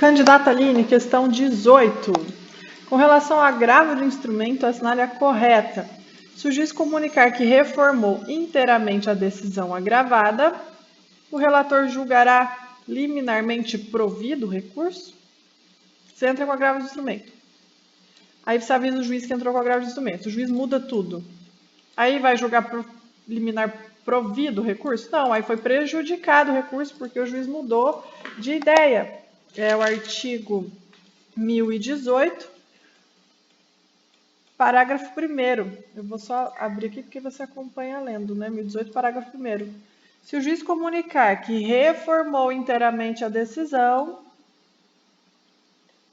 Candidata Aline, questão 18. Com relação ao agravo do instrumento, assinale a correta. Se o juiz comunicar que reformou inteiramente a decisão agravada, o relator julgará liminarmente provido o recurso? Você entra com o agravo do instrumento. Aí você avisa o juiz que entrou com o agravo do instrumento. O juiz muda tudo. Aí vai julgar liminar provido o recurso? Não, aí foi prejudicado o recurso porque o juiz mudou de ideia. É o artigo 1018, parágrafo 1º. Eu vou só abrir aqui porque você acompanha lendo, né? 1018, parágrafo 1º. Se o juiz comunicar que reformou inteiramente a decisão,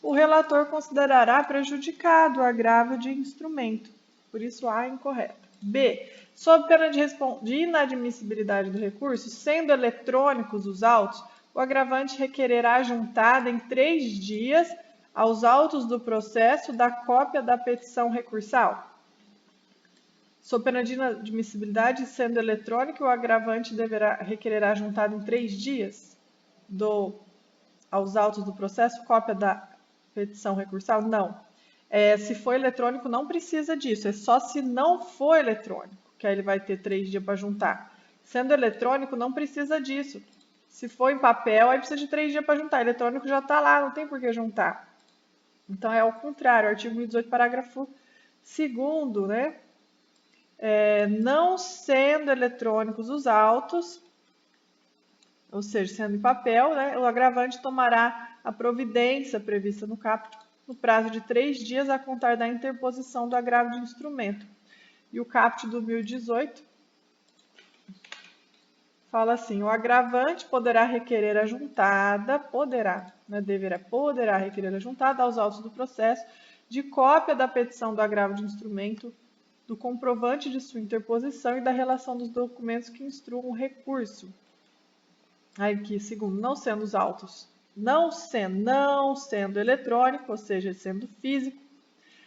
o relator considerará prejudicado o agravo de instrumento. Por isso, A incorreto. B. Sob pena de inadmissibilidade do recurso, sendo eletrônicos os autos, o agravante requererá juntada em 3 dias aos autos do processo da cópia da petição recursal. Sob pena de inadmissibilidade, sendo eletrônico, o agravante requererá juntada em 3 dias aos autos do processo cópia da petição recursal? Não. Se for eletrônico, não precisa disso. É só se não for eletrônico, que aí ele vai ter 3 dias para juntar. Sendo eletrônico, não precisa disso. Se for em papel, aí precisa de 3 dias para juntar. Eletrônico já está lá, não tem por que juntar. Então, é ao contrário. Artigo 1018, parágrafo 2º, né? Não sendo eletrônicos os autos, ou seja, sendo em papel, né, o agravante tomará a providência prevista no caput no prazo de 3 dias a contar da interposição do agravo de instrumento. E o caput do 1018 fala assim: o agravante poderá requerer a juntada, poderá requerer a juntada aos autos do processo de cópia da petição do agravo de instrumento, do comprovante de sua interposição e da relação dos documentos que instruam o recurso. Aí que, segundo, não sendo os autos, não sendo eletrônico, ou seja, sendo físico,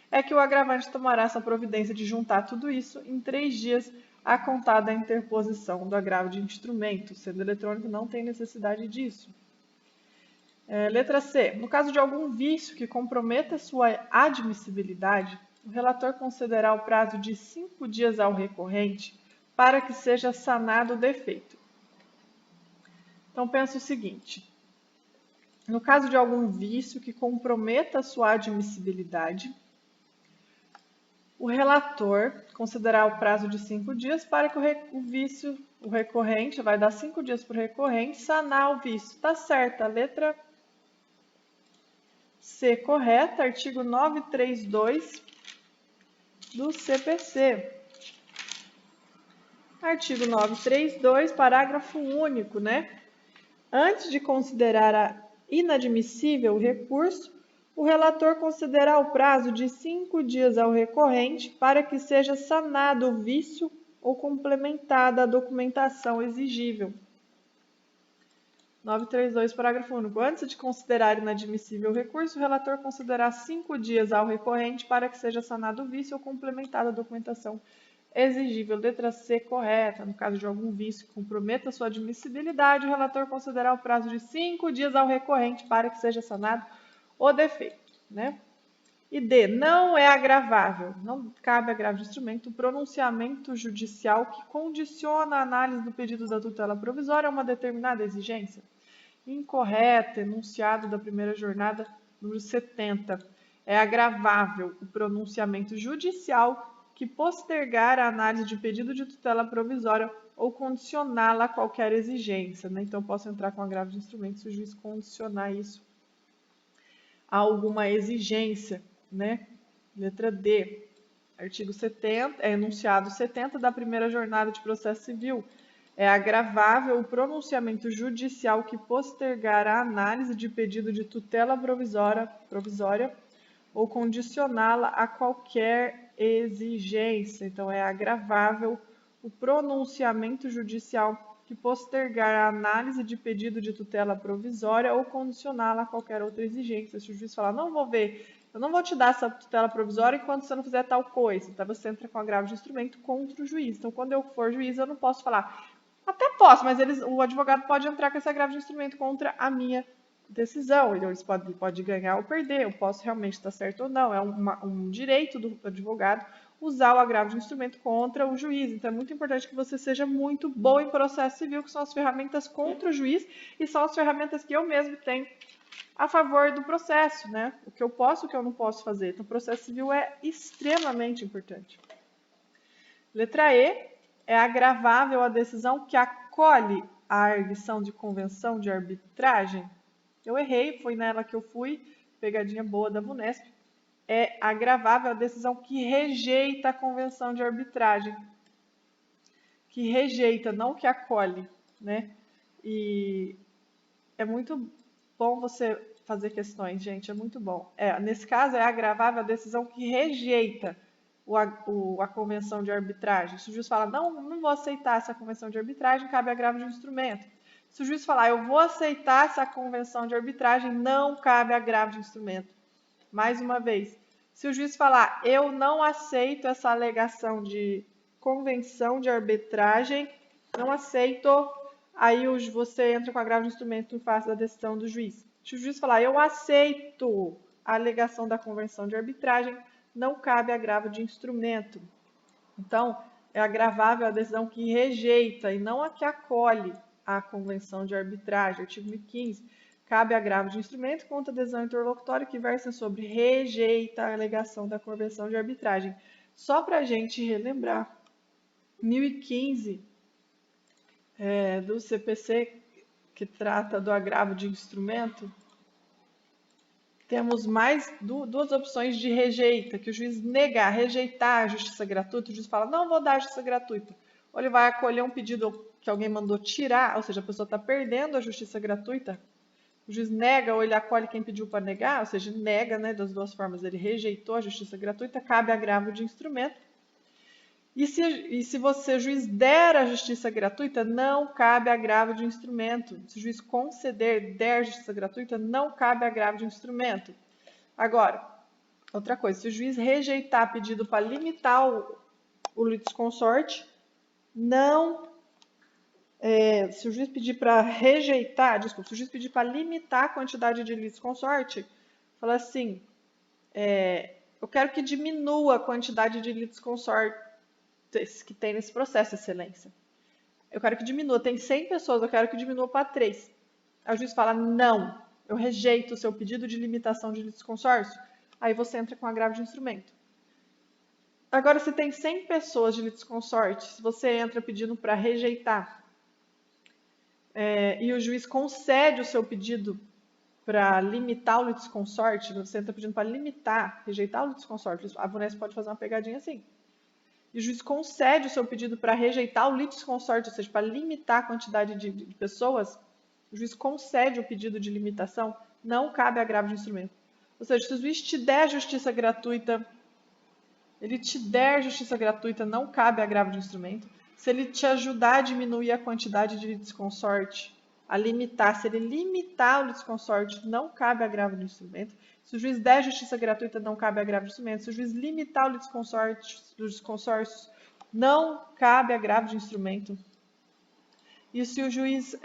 é que o agravante tomará essa providência de juntar tudo isso em 3 dias a contar da interposição do agravo de instrumento. Sendo eletrônico, não tem necessidade disso. Letra C. No caso de algum vício que comprometa sua admissibilidade, o relator concederá o prazo de 5 dias ao recorrente para que seja sanado o defeito. Então, pensa o seguinte: no caso de algum vício que comprometa a sua admissibilidade, o relator considerará o prazo de 5 dias para que o recorrente, vai dar 5 dias para o recorrente sanar o vício. Tá certa, a letra C correta, artigo 932 do CPC. Artigo 932, parágrafo único, né? Antes de considerar inadmissível o recurso, o relator considerará o prazo de 5 dias ao recorrente para que seja sanado o vício ou complementada a documentação exigível. 932, parágrafo único. Antes de considerar inadmissível o recurso, o relator considerará 5 dias ao recorrente para que seja sanado o vício ou complementada a documentação exigível. Letra C correta. No caso de algum vício que comprometa sua admissibilidade, o relator considerará o prazo de 5 dias ao recorrente para que seja sanado o defeito, né? E D, não é agravável, não cabe agravo de instrumento, o pronunciamento judicial que condiciona a análise do pedido da tutela provisória a uma determinada exigência. Incorreto, enunciado da primeira jornada, número 70. É agravável o pronunciamento judicial que postergar a análise de pedido de tutela provisória ou condicioná-la a qualquer exigência, né? Então, posso entrar com agravo de instrumento se o juiz condicionar isso a alguma exigência, né? Letra D, artigo 70, enunciado 70 da primeira jornada de processo civil. É agravável o pronunciamento judicial que postergar a análise de pedido de tutela provisória ou condicioná-la a qualquer exigência. Então, é agravável o pronunciamento judicial que postergar a análise de pedido de tutela provisória ou condicioná-la a qualquer outra exigência. Se o juiz falar, não vou ver, eu não vou te dar essa tutela provisória enquanto você não fizer tal coisa. Então, você entra com agravo de instrumento contra o juiz. Então, quando eu for juiz, eu não posso falar. Até posso, mas o advogado pode entrar com esse agravo de instrumento contra a minha decisão. Ele pode ganhar ou perder, eu posso realmente estar certo ou não. É um direito do advogado usar o agravo de instrumento contra o juiz. Então, é muito importante que você seja muito bom em processo civil, que são as ferramentas contra o juiz e são as ferramentas que eu mesmo tenho a favor do processo, né? O que eu posso, o que eu não posso fazer. Então, o processo civil é extremamente importante. Letra E, é agravável a decisão que acolhe a arguição de convenção de arbitragem. Eu errei, foi nela que eu fui, pegadinha boa da VUNESP. É agravável a decisão que rejeita a convenção de arbitragem. Que rejeita, não que acolhe, né? E é muito bom você fazer questões, gente, é muito bom. Nesse caso, é agravável a decisão que rejeita a convenção de arbitragem. Se o juiz fala, não vou aceitar essa convenção de arbitragem, cabe agravo de instrumento. Se o juiz falar, eu vou aceitar essa convenção de arbitragem, não cabe agravo de instrumento. Mais uma vez, se o juiz falar, eu não aceito essa alegação de convenção de arbitragem, não aceito, aí você entra com agravo de instrumento em face da decisão do juiz. Se o juiz falar, eu aceito a alegação da convenção de arbitragem, não cabe agravo de instrumento. Então, é agravável a decisão que rejeita e não a que acolhe a convenção de arbitragem. Artigo 1015. Cabe agravo de instrumento contra a decisão interlocutória que versa sobre rejeita a alegação da convenção de arbitragem. Só para a gente relembrar, 1015 do CPC, que trata do agravo de instrumento, temos mais duas opções de rejeita, que o juiz rejeitar a justiça gratuita, o juiz fala, não vou dar a justiça gratuita. Ou ele vai acolher um pedido que alguém mandou tirar, ou seja, a pessoa está perdendo a justiça gratuita, o juiz nega ou ele acolhe quem pediu para negar, ou seja, nega, né, das duas formas, ele rejeitou a justiça gratuita, cabe agravo de instrumento. E se você, juiz, der a justiça gratuita, não cabe agravo de instrumento. Se o juiz conceder, der justiça gratuita, não cabe agravo de instrumento. Agora, outra coisa, se o juiz rejeitar pedido para limitar o litisconsorte, se o juiz pedir para rejeitar, desculpa, se o juiz pedir para limitar a quantidade de litisconsorte, fala assim, eu quero que diminua a quantidade de litisconsortes que tem nesse processo, excelência. Eu quero que diminua, tem 100 pessoas, eu quero que diminua para 3. Aí o juiz fala, não, eu rejeito o seu pedido de limitação de litisconsórcio. Aí você entra com agravo de instrumento. Agora, se tem 100 pessoas de litisconsorte, se você entra pedindo para rejeitar e o juiz concede o seu pedido para limitar o litisconsorte, você entra pedindo para limitar, rejeitar o litisconsorte, a VUNESP pode fazer uma pegadinha assim. E o juiz concede o seu pedido para rejeitar o litisconsorte, ou seja, para limitar a quantidade de pessoas, o juiz concede o pedido de limitação, não cabe agravo de instrumento. Ou seja, se o juiz te der justiça gratuita, não cabe agravo de instrumento. Se ele te ajudar a diminuir a quantidade de litisconsorte, a limitar, se ele limitar o litisconsorte, não cabe agravo de instrumento. Se o juiz der justiça gratuita, não cabe agravo de instrumento. Se o juiz limitar o litisconsórcio, não cabe agravo de instrumento. E se o juiz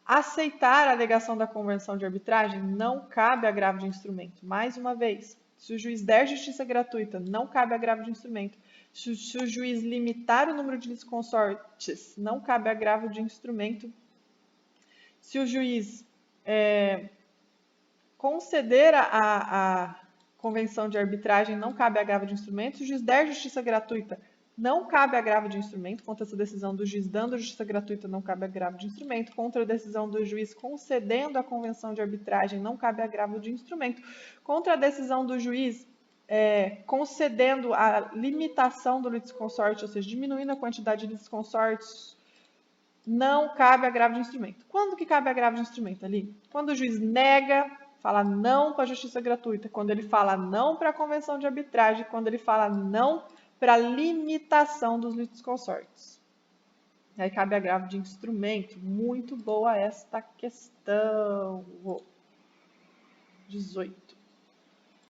aceitar a alegação da convenção de arbitragem, não cabe agravo de instrumento. Mais uma vez, se o juiz der justiça gratuita, não cabe agravo de instrumento. Se o juiz limitar o número de litisconsortes, não cabe agravo de instrumento. Se o juiz conceder a convenção de arbitragem, não cabe agravo de instrumento. Se o juiz der justiça gratuita, não cabe agravo de instrumento. Contra essa decisão do juiz dando justiça gratuita, não cabe agravo de instrumento. Contra a decisão do juiz concedendo a convenção de arbitragem, não cabe agravo de instrumento. Contra a decisão do juiz concedendo a limitação do litisconsorte, ou seja, diminuindo a quantidade de litisconsortes, não cabe agravo de instrumento. Quando que cabe agravo de instrumento ali? Quando o juiz nega, fala não para a justiça gratuita, quando ele fala não para a convenção de arbitragem, quando ele fala não para a limitação dos litisconsortes. Aí cabe agravo de instrumento. Muito boa esta questão. 18.